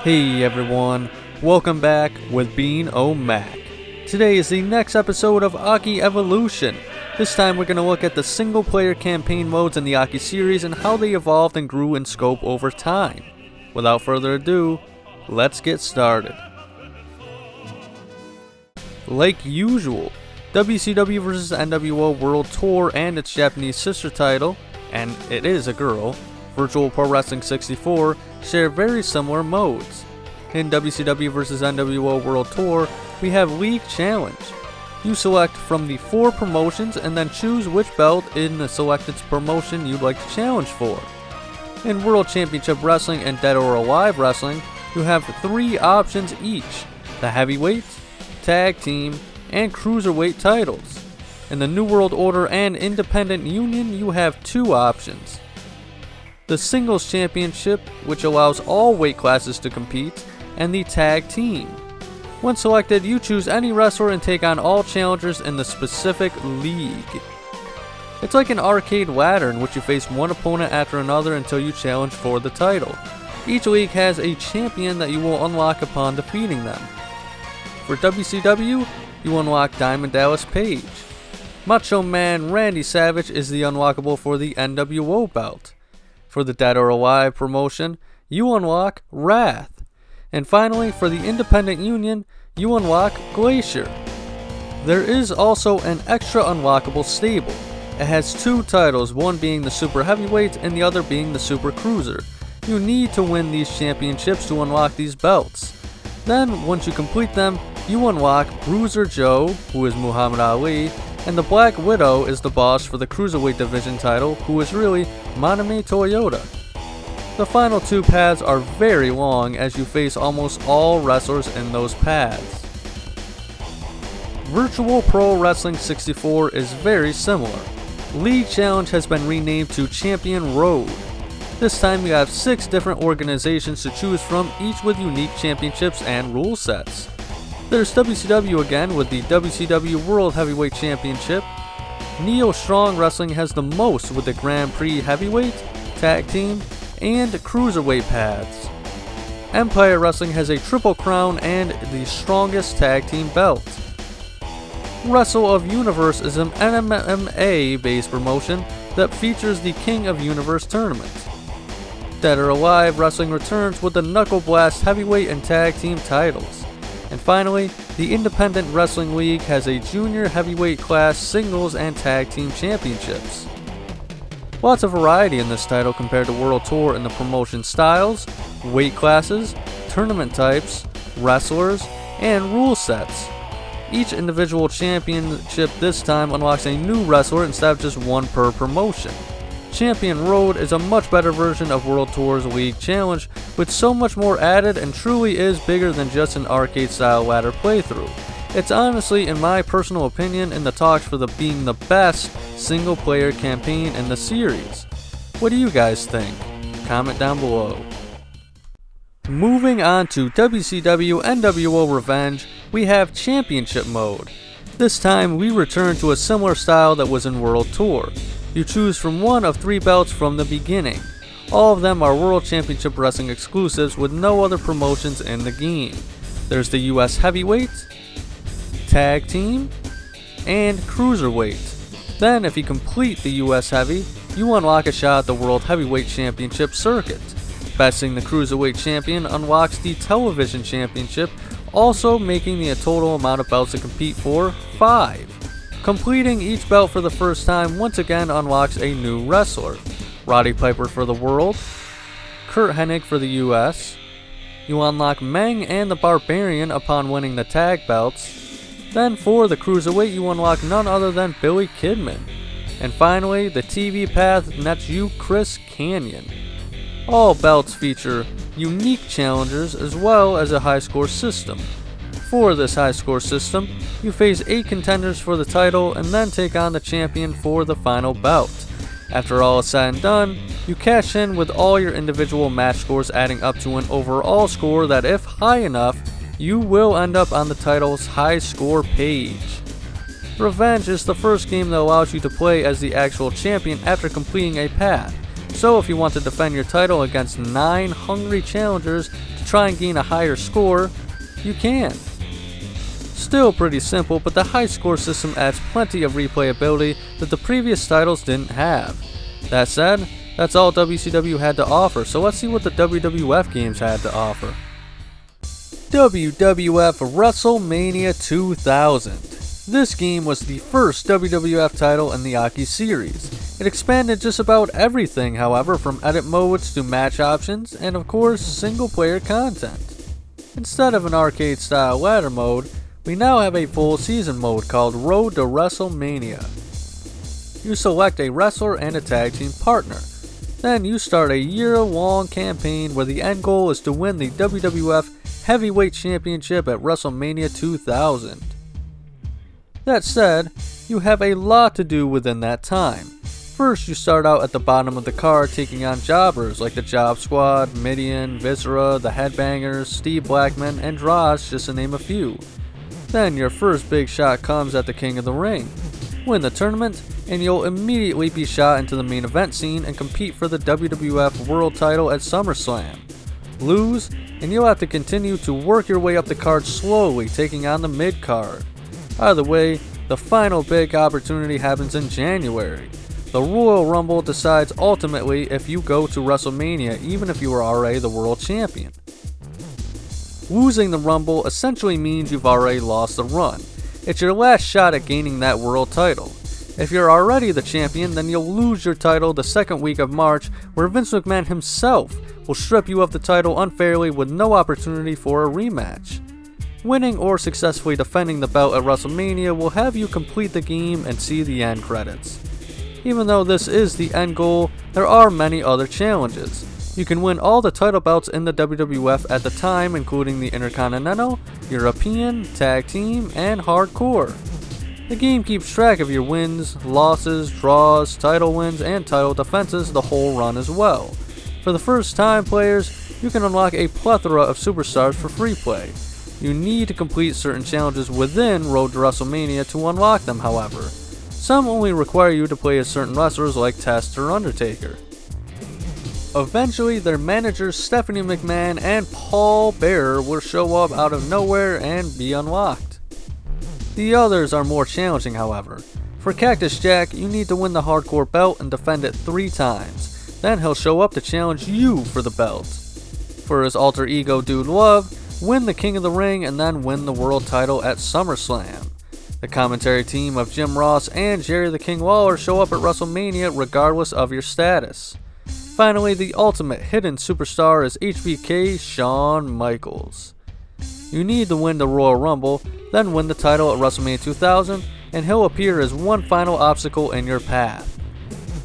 Hey everyone, welcome back with Bean O'Mac. Today is the next episode of AKI Evolution. This time we're going to look at the single player campaign modes in the AKI series and how they evolved and grew in scope over time. Without further ado, let's get started. Like usual, WCW vs NWO World Tour and its Japanese sister title, and it is a girl, Virtual Pro Wrestling 64, share very similar modes. In WCW vs NWO World Tour, we have League Challenge. You select from the 4 promotions and then choose which belt in the selected promotion you'd like to challenge for. In World Championship Wrestling and Dead or Alive Wrestling, you have 3 options each: the Heavyweight, Tag Team, and Cruiserweight titles. In the New World Order and Independent Union, you have 2 options: the Singles Championship, which allows all weight classes to compete, and the Tag Team. When selected, you choose any wrestler and take on all challengers in the specific league. It's like an arcade ladder in which you face one opponent after another until you challenge for the title. Each league has a champion that you will unlock upon defeating them. For WCW, you unlock Diamond Dallas Page. Macho Man Randy Savage is the unlockable for the NWO belt. For the Dead or Alive promotion, you unlock Wrath. And finally, for the Independent Union, you unlock Glacier. There is also an extra unlockable stable. It has 2 titles, one being the Super Heavyweight and the other being the Super Cruiser. You need to win these championships to unlock these belts. Then, once you complete them, you unlock Bruiser Joe, who is Muhammad Ali, and the Black Widow is the boss for the Cruiserweight Division title, who is really Manami Toyota. The final 2 paths are very long as you face almost all wrestlers in those paths. Virtual Pro Wrestling 64 is very similar. League Challenge has been renamed to Champion Road. This time you have 6 different organizations to choose from, each with unique championships and rule sets. There's WCW again with the WCW World Heavyweight Championship. Neo Strong Wrestling has the most with the Grand Prix Heavyweight, Tag Team, and Cruiserweight paths. Empire Wrestling has a Triple Crown and the strongest Tag Team belt. Wrestle of Universe is an MMA-based promotion that features the King of Universe tournament. Dead or Alive Wrestling returns with the Knuckle Blast Heavyweight and Tag Team titles. And finally, the Independent Wrestling League has a Junior Heavyweight class singles and tag team championships. Lots of variety in this title compared to World Tour in the promotion styles, weight classes, tournament types, wrestlers, and rule sets. Each individual championship this time unlocks a new wrestler instead of just one per promotion. Champion Road is a much better version of World Tour's League Challenge, with so much more added and truly is bigger than just an arcade-style ladder playthrough. It's honestly, in my personal opinion, in the talks for being the best single-player campaign in the series. What do you guys think? Comment down below. Moving on to WCW NWO Revenge, we have Championship Mode. This time, we return to a similar style that was in World Tour. You choose from one of 3 belts from the beginning. All of them are World Championship Wrestling exclusives with no other promotions in the game. There's the US Heavyweight, Tag Team, and Cruiserweight. Then, if you complete the US Heavy, you unlock a shot at the World Heavyweight Championship circuit. Besting the Cruiserweight Champion unlocks the Television Championship, also making the total amount of belts to compete for 5. Completing each belt for the first time once again unlocks a new wrestler. Roddy Piper for the World, Kurt Hennig for the US. You unlock Meng and the Barbarian upon winning the tag belts. Then for the Cruiserweight, you unlock none other than Billy Kidman. And finally, the TV path nets you Chris Kanyon. All belts feature unique challengers as well as a high score system. For this high score system, you face 8 contenders for the title and then take on the champion for the final bout. After all is said and done, you cash in with all your individual match scores adding up to an overall score that, if high enough, you will end up on the title's high score page. Revenge is the first game that allows you to play as the actual champion after completing a path. So if you want to defend your title against 9 hungry challengers to try and gain a higher score, you can. Still pretty simple, but the high score system adds plenty of replayability that the previous titles didn't have. That said, that's all WCW had to offer, so let's see what the WWF games had to offer. WWF Wrestlemania 2000. This game was the first WWF title in the AKI series. It expanded just about everything, however, from edit modes to match options, and of course, single player content. Instead of an arcade style ladder mode, we now have a full season mode called Road to WrestleMania. You select a wrestler and a tag team partner. Then you start a year-long campaign where the end goal is to win the WWF Heavyweight Championship at WrestleMania 2000. That said, you have a lot to do within that time. First, you start out at the bottom of the card taking on jobbers like the Job Squad, Midian, Viscera, the Headbangers, Steve Blackman, and Droz, just to name a few. Then your first big shot comes at the King of the Ring. Win the tournament, and you'll immediately be shot into the main event scene and compete for the WWF World title at SummerSlam. Lose, and you'll have to continue to work your way up the card slowly, taking on the mid-card. Either way, the final big opportunity happens in January. The Royal Rumble decides ultimately if you go to WrestleMania even if you are already the world champion. Losing the Rumble essentially means you've already lost the run. It's your last shot at gaining that world title. If you're already the champion, then you'll lose your title the second week of March, where Vince McMahon himself will strip you of the title unfairly with no opportunity for a rematch. Winning or successfully defending the belt at WrestleMania will have you complete the game and see the end credits. Even though this is the end goal, there are many other challenges. You can win all the title belts in the WWF at the time, including the Intercontinental, European, Tag Team, and Hardcore. The game keeps track of your wins, losses, draws, title wins, and title defenses the whole run as well. For the first time players, you can unlock a plethora of superstars for free play. You need to complete certain challenges within Road to WrestleMania to unlock them, however. Some only require you to play as certain wrestlers like Test or Undertaker. Eventually, their managers Stephanie McMahon and Paul Bearer will show up out of nowhere and be unlocked. The others are more challenging, however. For Cactus Jack, you need to win the Hardcore belt and defend it 3 times. Then he'll show up to challenge you for the belt. For his alter ego Dude Love, win the King of the Ring and then win the world title at SummerSlam. The commentary team of Jim Ross and Jerry the King Lawler show up at WrestleMania regardless of your status. Finally, the ultimate hidden superstar is HBK Shawn Michaels. You need to win the Royal Rumble, then win the title at WrestleMania 2000, and he'll appear as one final obstacle in your path.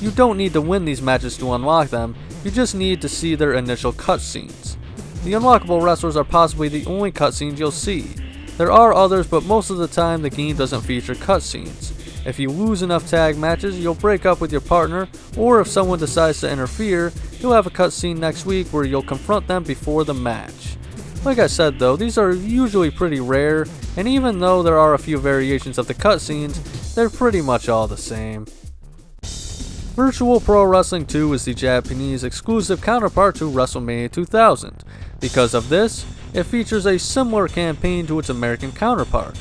You don't need to win these matches to unlock them, you just need to see their initial cutscenes. The unlockable wrestlers are possibly the only cutscenes you'll see. There are others, but most of the time the game doesn't feature cutscenes. If you lose enough tag matches, you'll break up with your partner, or if someone decides to interfere, you'll have a cutscene next week where you'll confront them before the match. Like I said though, these are usually pretty rare, and even though there are a few variations of the cutscenes, they're pretty much all the same. Virtual Pro Wrestling 2 is the Japanese exclusive counterpart to WrestleMania 2000. Because of this, it features a similar campaign to its American counterpart.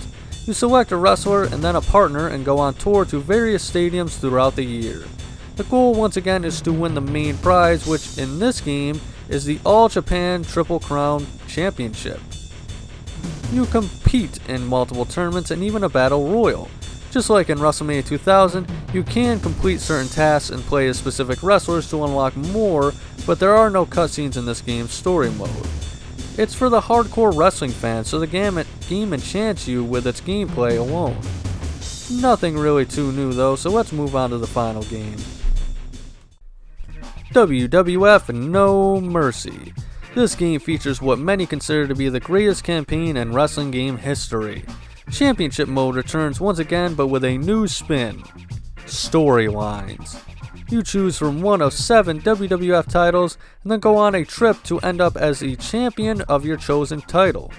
You select a wrestler and then a partner and go on tour to various stadiums throughout the year. The goal once again is to win the main prize, which in this game is the All Japan Triple Crown Championship. You compete in multiple tournaments and even a battle royal. Just like in WrestleMania 2000, you can complete certain tasks and play as specific wrestlers to unlock more, but there are no cutscenes in this game's story mode. It's for the hardcore wrestling fans, so the game enchants you with its gameplay alone. Nothing really too new though, so let's move on to the final game. WWF No Mercy. This game features what many consider to be the greatest campaign in wrestling game history. Championship mode returns once again, but with a new spin. Storylines. You choose from one of 7 WWF titles and then go on a trip to end up as the champion of your chosen title.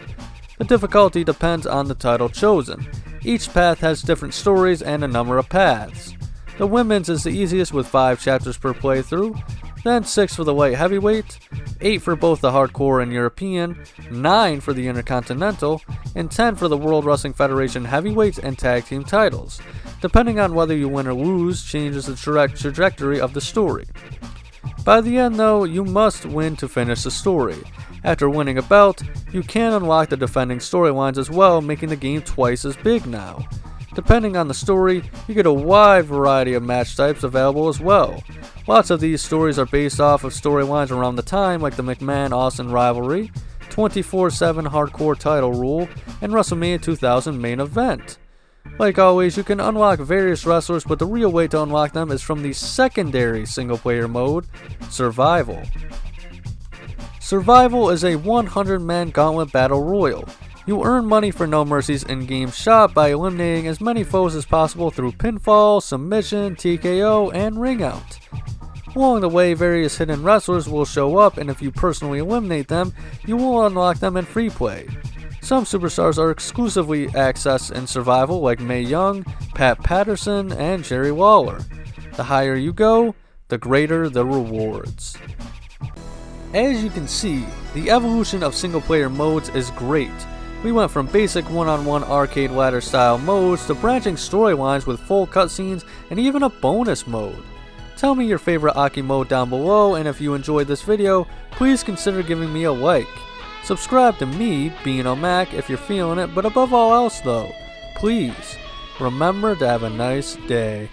The difficulty depends on the title chosen. Each path has different stories and a number of paths. The women's is the easiest with 5 chapters per playthrough, then 6 for the light heavyweight, 8 for both the hardcore and European, 9 for the intercontinental, and 10 for the World Wrestling Federation heavyweight and tag team titles. Depending on whether you win or lose changes the trajectory of the story. By the end though, you must win to finish the story. After winning a belt, you can unlock the defending storylines as well, making the game twice as big now. Depending on the story, you get a wide variety of match types available as well. Lots of these stories are based off of storylines around the time, like the McMahon-Austin rivalry, 24/7 hardcore title rule, and WrestleMania 2000 main event. Like always, you can unlock various wrestlers, but the real way to unlock them is from the secondary single-player mode, Survival. Survival is a 100-man gauntlet battle royal. You earn money for No Mercy's in-game shop by eliminating as many foes as possible through pinfall, submission, TKO, and ring out. Along the way, various hidden wrestlers will show up, and if you personally eliminate them, you will unlock them in free play. Some superstars are exclusively accessed in Survival, like Mae Young, Pat Patterson, and Jerry Lawler. The higher you go, the greater the rewards. As you can see, the evolution of single-player modes is great. We went from basic one-on-one arcade ladder style modes to branching storylines with full cutscenes and even a bonus mode. Tell me your favorite AKI mode down below, and if you enjoyed this video, please consider giving me a like. Subscribe to me, Being a Mac, if you're feeling it, but above all else though, please remember to have a nice day.